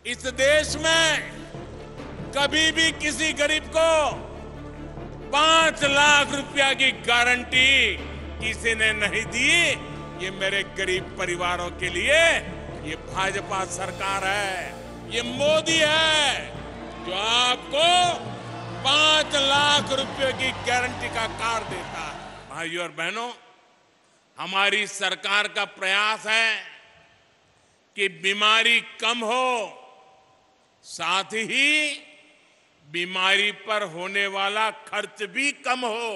इस देश में कभी भी किसी गरीब को 5 लाख रुपया की गारंटी किसी ने नहीं दी। ये मेरे गरीब परिवारों के लिए ये भाजपा सरकार है, ये मोदी है जो आपको 5 लाख रुपए की गारंटी का कार्ड देता है। भाइयों और बहनों, हमारी सरकार का प्रयास है कि बीमारी कम हो, साथ ही बीमारी पर होने वाला खर्च भी कम हो।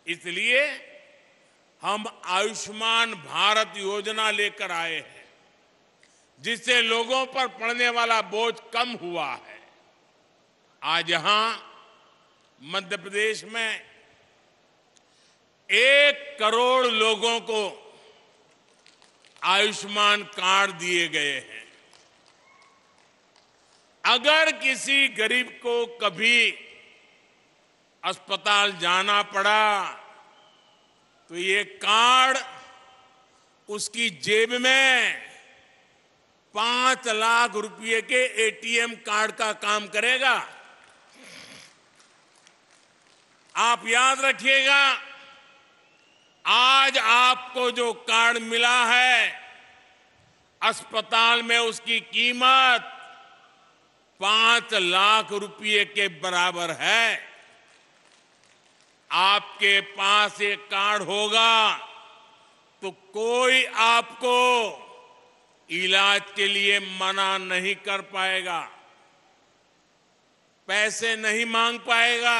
इसलिए हम आयुष्मान भारत योजना लेकर आए हैं, जिससे लोगों पर पड़ने वाला बोझ कम हुआ है। आज यहां मध्य प्रदेश में 1 करोड़ लोगों को आयुष्मान कार्ड दिए गए हैं। अगर किसी गरीब को कभी अस्पताल जाना पड़ा तो ये कार्ड उसकी जेब में 5 लाख रुपए के एटीएम कार्ड का काम करेगा। आप याद रखिएगा, आज आपको जो कार्ड मिला है, अस्पताल में उसकी कीमत 5 लाख रुपए के बराबर है। आपके पास ये कार्ड होगा तो कोई आपको इलाज के लिए मना नहीं कर पाएगा, पैसे नहीं मांग पाएगा।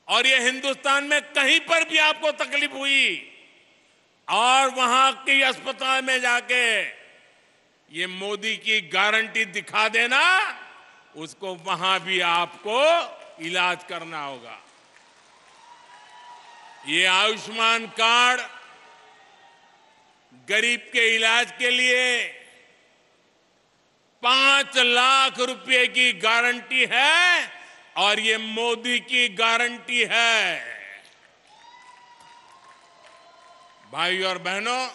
और ये हिंदुस्तान में कहीं पर भी आपको तकलीफ हुई और वहां के अस्पताल में जाके ये मोदी की गारंटी दिखा देना, उसको वहां भी आपको इलाज करना होगा। ये आयुष्मान कार्ड गरीब के इलाज के लिए 5 लाख रुपए की गारंटी है और ये मोदी की गारंटी है। भाइयों और बहनों,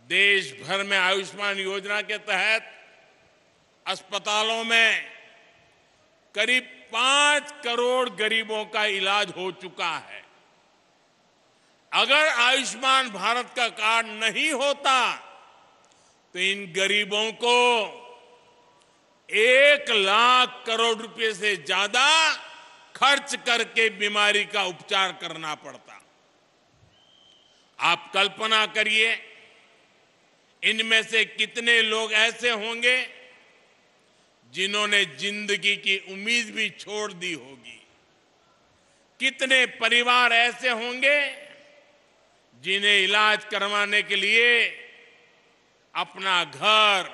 देश भर में आयुष्मान योजना के तहत अस्पतालों में करीब 5 करोड़ गरीबों का इलाज हो चुका है। अगर आयुष्मान भारत का कार्ड नहीं होता तो इन गरीबों को 1 लाख करोड़ रुपए से ज्यादा खर्च करके बीमारी का उपचार करना पड़ता। आप कल्पना करिए, इनमें से कितने लोग ऐसे होंगे जिन्होंने जिंदगी की उम्मीद भी छोड़ दी होगी। कितने परिवार ऐसे होंगे जिन्हें इलाज करवाने के लिए अपना घर,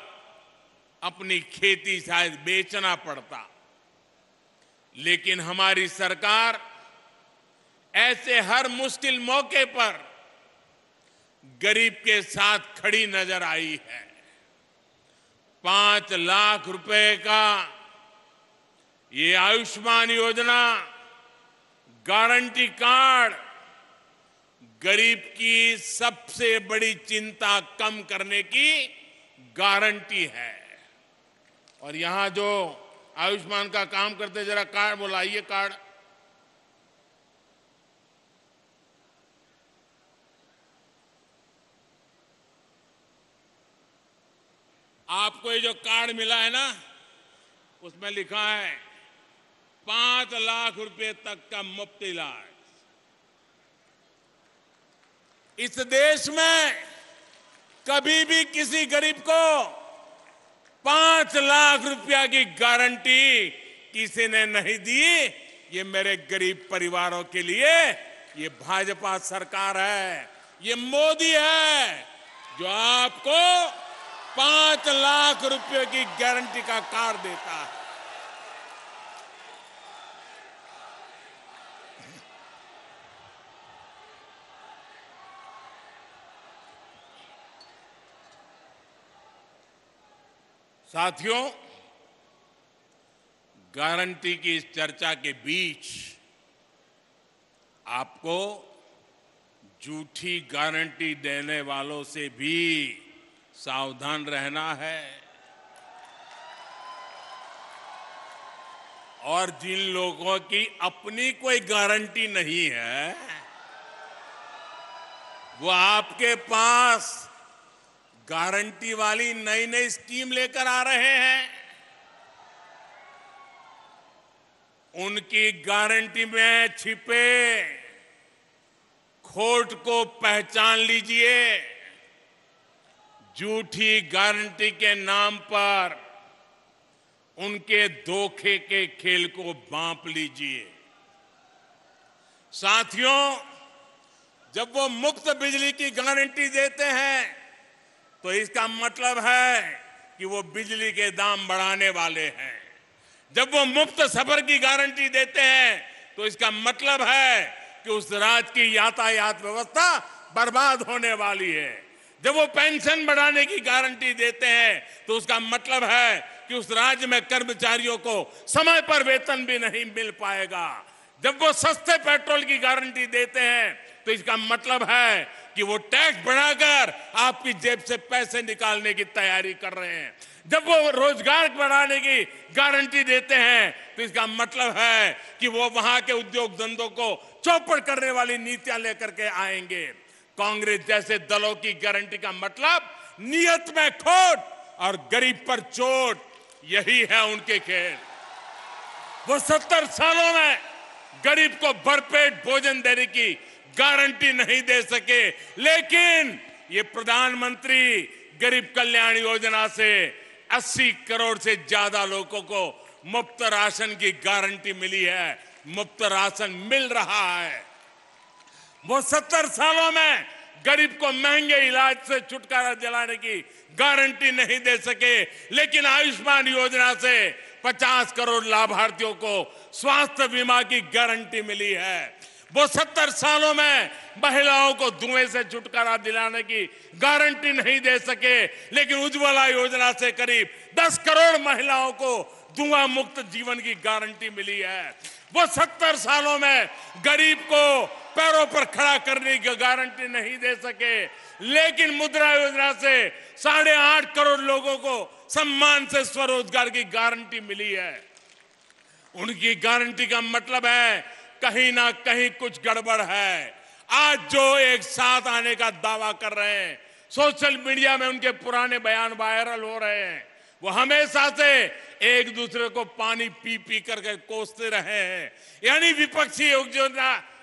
अपनी खेती शायद बेचना पड़ता। लेकिन हमारी सरकार ऐसे हर मुश्किल मौके पर गरीब के साथ खड़ी नजर आई है। 5 लाख रुपए का ये आयुष्मान योजना गारंटी कार्ड गरीब की सबसे बड़ी चिंता कम करने की गारंटी है। और यहां जो आयुष्मान का काम करते, जरा कार्ड बुलाइए। कार्ड आपको ये जो कार्ड मिला है ना, उसमें लिखा है 5 लाख रुपए तक का मुफ्त इलाज। इस देश में कभी भी किसी गरीब को 5 लाख रुपया की गारंटी किसी ने नहीं दी। ये मेरे गरीब परिवारों के लिए ये भाजपा सरकार है, ये मोदी है जो आपको 5 लाख रुपए की गारंटी का कार्ड देता है। साथियों, गारंटी की इस चर्चा के बीच आपको झूठी गारंटी देने वालों से भी सावधान रहना है। और जिन लोगों की अपनी कोई गारंटी नहीं है, वो आपके पास गारंटी वाली नई नई स्कीम लेकर आ रहे हैं। उनकी गारंटी में छिपे खोट को पहचान लीजिए। झूठी गारंटी के नाम पर उनके धोखे के खेल को भांप लीजिए। साथियों, जब वो मुफ्त बिजली की गारंटी देते हैं तो इसका मतलब है कि वो बिजली के दाम बढ़ाने वाले हैं। जब वो मुफ्त सफर की गारंटी देते हैं तो इसका मतलब है कि उस राज्य की यातायात व्यवस्था बर्बाद होने वाली है। जब वो पेंशन बढ़ाने की गारंटी देते हैं तो उसका मतलब है कि उस राज्य में कर्मचारियों को समय पर वेतन भी नहीं मिल पाएगा। जब वो सस्ते पेट्रोल की गारंटी देते हैं तो इसका मतलब है कि वो टैक्स बढ़ाकर आपकी जेब से पैसे निकालने की तैयारी कर रहे हैं। जब वो रोजगार बढ़ाने की गारंटी देते हैं तो इसका मतलब है कि वो वहां के उद्योग धंधों को चौपट करने वाली नीतियां लेकर के आएंगे। कांग्रेस जैसे दलों की गारंटी का मतलब नियत में खोट और गरीब पर चोट, यही है उनके खेल। वो 70 सालों में गरीब को भरपेट भोजन देने की गारंटी नहीं दे सके, लेकिन ये प्रधानमंत्री गरीब कल्याण योजना से 80 करोड़ से ज्यादा लोगों को मुफ्त राशन की गारंटी मिली है। मुफ्त राशन मिल रहा है। वो 70 सालों में गरीब को महंगे इलाज से छुटकारा दिलाने की गारंटी नहीं दे सके, लेकिन आयुष्मान योजना से 50 करोड़ लाभार्थियों को स्वास्थ्य बीमा की गारंटी मिली है। वो 70 सालों में महिलाओं को धुएं से छुटकारा दिलाने की गारंटी नहीं दे सके, लेकिन उज्ज्वला योजना से करीब 10 करोड़ महिलाओं को धुआं मुक्त जीवन की गारंटी मिली है। वो 70 सालों में गरीब को पैरों पर खड़ा करने की गारंटी नहीं दे सके, लेकिन मुद्रा योजना से 8.5 करोड़ लोगों को सम्मान से स्वरोजगार की गारंटी मिली है। उनकी गारंटी का मतलब है कहीं ना कहीं कुछ गड़बड़ है। आज जो एक साथ आने का दावा कर रहे हैं, सोशल मीडिया में उनके पुराने बयान वायरल हो रहे हैं। वो हमेशा से एक दूसरे को पानी पी पी करके कोसते रहे हैं। यानी विपक्षी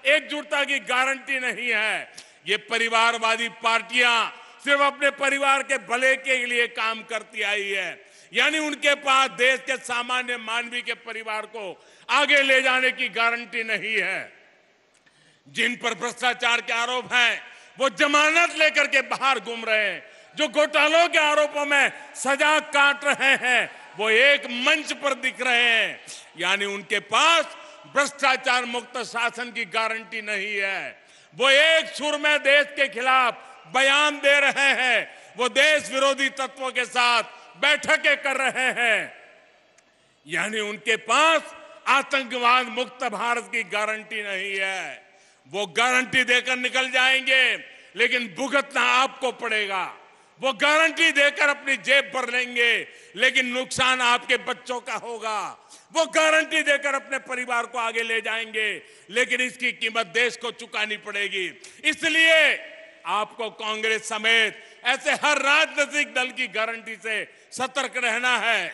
एकजुटता की गारंटी नहीं है। ये परिवारवादी पार्टियां सिर्फ अपने परिवार के भले के लिए काम करती आई है। यानी उनके पास देश के सामान्य मानवी के परिवार को आगे ले जाने की गारंटी नहीं है। जिन पर भ्रष्टाचार के आरोप हैं, वो जमानत लेकर के बाहर घूम रहे हैं। जो घोटालों के आरोपों में सजा काट रहे हैं, वो एक मंच पर दिख रहे हैं। यानी उनके पास भ्रष्टाचार मुक्त शासन की गारंटी नहीं है। वो एक सुर में देश के खिलाफ बयान दे रहे हैं। वो देश विरोधी तत्वों के साथ बैठकें कर रहे हैं। यानी उनके पास आतंकवाद मुक्त भारत की गारंटी नहीं है। वो गारंटी देकर निकल जाएंगे, लेकिन भुगतना आपको पड़ेगा। वो गारंटी देकर अपनी जेब भर लेंगे, लेकिन नुकसान आपके बच्चों का होगा। वो गारंटी देकर अपने परिवार को आगे ले जाएंगे, लेकिन इसकी कीमत देश को चुकानी पड़ेगी। इसलिए आपको कांग्रेस समेत ऐसे हर राजनीतिक दल की गारंटी से सतर्क रहना है।